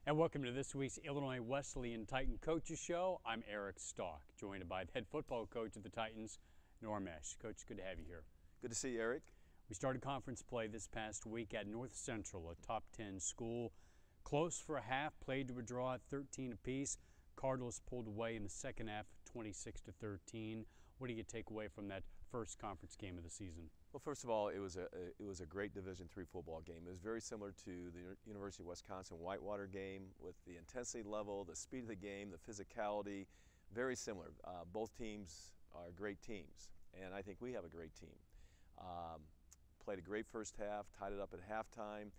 And welcome to this week's Illinois Wesleyan Titan Coaches Show. I'm Eric Stock, joined by the head football coach of the Titans, Norm Eash. Coach, good to have you here. Good to see you, Eric. We started conference play this past week at North Central, a top 10 school. Close for a half, played to a draw at 13 apiece. Cardinals pulled away in the second half, 26-13. What do you take away from that first conference game of the season? Well, first of all, it was a great Division III football game. It was very similar to the University of Wisconsin Whitewater game with the intensity level, the speed of the game, the physicality, very similar. Both teams are great teams, and I think we have a great team. Played a great first half, tied it up at halftime,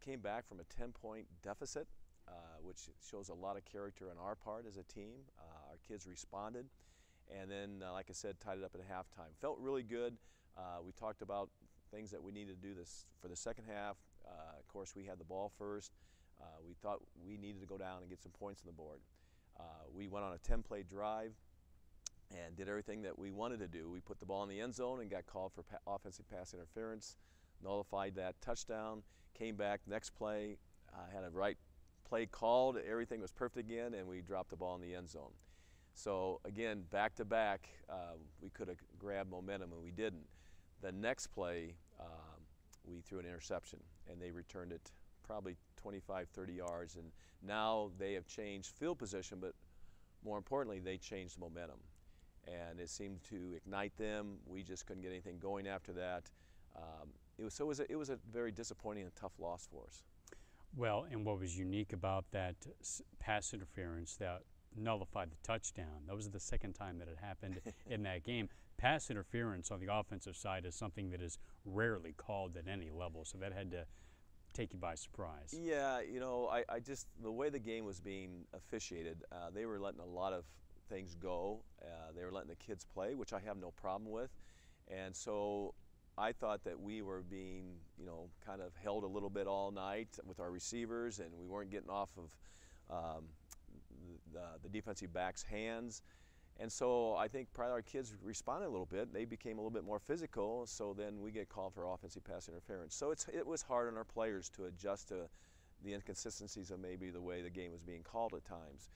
came back from a 10-point deficit, which shows a lot of character on our part as a team. Our kids responded, and then, like I said, tied it up at halftime. Felt really good. We talked about things that we needed to do this for the second half. Of course, we had the ball first. We thought we needed to go down and get some points on the board. We went on a 10-play drive and did everything that we wanted to do. We put the ball in the end zone and got called for offensive pass interference, nullified that touchdown, came back next play, had a right play called, everything was perfect again, and we dropped the ball in the end zone. So again, back to back, we could have grabbed momentum and we didn't. The next play, we threw an interception and they returned it probably 25, 30 yards, and now they have changed field position, but more importantly, they changed momentum. And it seemed to ignite them. We just couldn't get anything going after that. It was a very disappointing and tough loss for us. Well, and what was unique about that pass interference that nullified the touchdown, that was the second time that it happened in that game. Pass interference on the offensive side is something that is rarely called at any level, so that had to take you by surprise. Yeah, you know, I just, the way the game was being officiated, they were letting a lot of things go. They were letting the kids play, which I have no problem with. And so I thought that we were being, you know, kind of held a little bit all night with our receivers, and we weren't getting off of the defensive back's hands. And so I think probably our kids responded a little bit. They became a little bit more physical, so then we get called for offensive pass interference. So it was hard on our players to adjust to the inconsistencies of maybe the way the game was being called at times.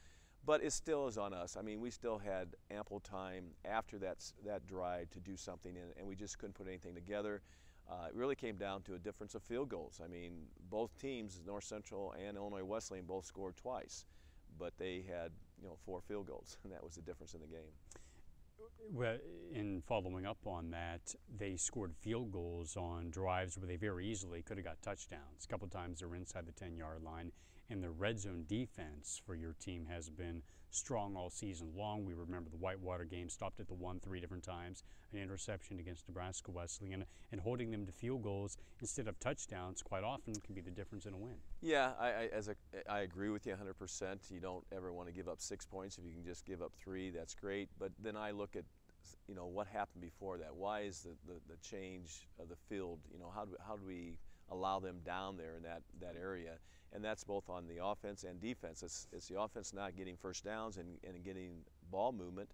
But it still is on us. I mean, we still had ample time after that drive to do something, and we just couldn't put anything together. It really came down to a difference of field goals. I mean, both teams, North Central and Illinois Wesleyan, both scored twice, but they had, you know, 4 field goals, and that was the difference in the game. Well, in following up on that, they scored field goals on drives where they very easily could have got touchdowns. A couple of times they were inside the 10-yard line, and the red zone defense for your team has been strong all season long. We remember the Whitewater game, stopped at the 1 3 different times, an interception against Nebraska Wesleyan, and holding them to field goals instead of touchdowns quite often can be the difference in a win. Yeah, I agree with you 100%. You don't ever want to give up 6 points. If you can just give up 3, that's great. But then I look at, you know, what happened before that. Why is the change of the field? You know, how do we allow them down there in that area? And that's both on the offense and defense. It's the offense not getting first downs and getting ball movement,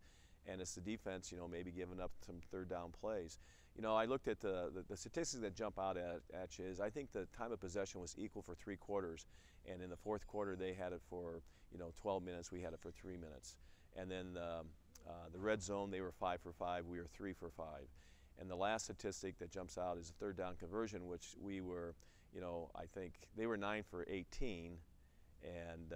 and it's the defense, you know, maybe giving up some third down plays. You know, I looked at the statistics that jump out at you. Is I think the time of possession was equal for 3 quarters, and in the fourth quarter they had it for, you know, 12 minutes. We had it for 3 minutes, and then the red zone, they were 5 for 5. We were 3 for 5. And the last statistic that jumps out is the third down conversion, which we were, you know, I think they were 9 for 18, and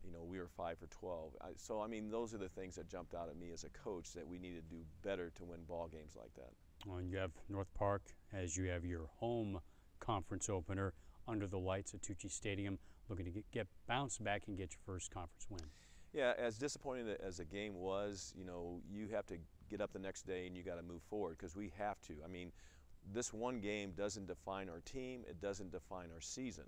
you know, we were 5 for 12. So I mean, those are the things that jumped out at me as a coach, that we need to do better to win ball games like that. Well, and you have North Park as you have your home conference opener under the lights at Tucci Stadium, looking to get bounce back and get your first conference win. Yeah, as disappointing as the game was, you know, you have to get up the next day and you got to move forward, because we have to. I mean, this one game doesn't define our team. It doesn't define our season.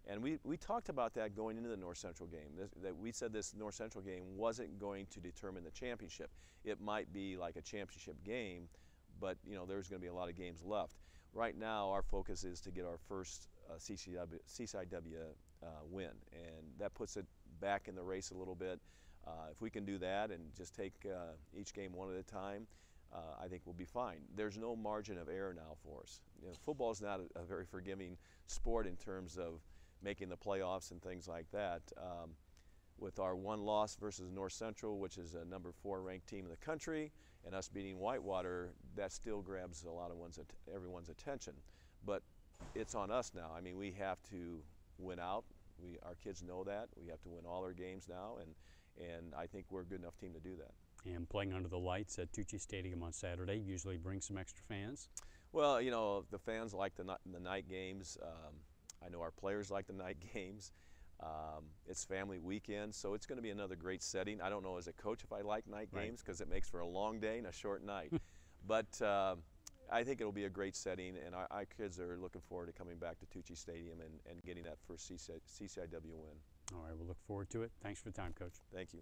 And we talked about that going into the North Central game, that we said this North Central game wasn't going to determine the championship. It might be like a championship game, but, you know, there's going to be a lot of games left. Right now, our focus is to get our first CCIW win, and that puts it back in the race a little bit. If we can do that and just take each game one at a time, I think we'll be fine. There's no margin of error now for us. You know, football is not a very forgiving sport in terms of making the playoffs and things like that. With our one loss versus North Central, which is a number 4 ranked team in the country, and us beating Whitewater, that still grabs a lot of everyone's attention. But it's on us now. I mean, we have to win out. Our kids know that. We have to win all our games now, and I think we're a good enough team to do that. And playing under the lights at Tucci Stadium on Saturday usually brings some extra fans. Well, you know, the fans like the night games. I know our players like the night games. It's family weekend, so it's going to be another great setting. I don't know as a coach if I like night games because it makes for a long day and a short night. But I think it'll be a great setting, and our kids are looking forward to coming back to Tucci Stadium and getting that first CCIW win. All right, we'll look forward to it. Thanks for the time, Coach. Thank you.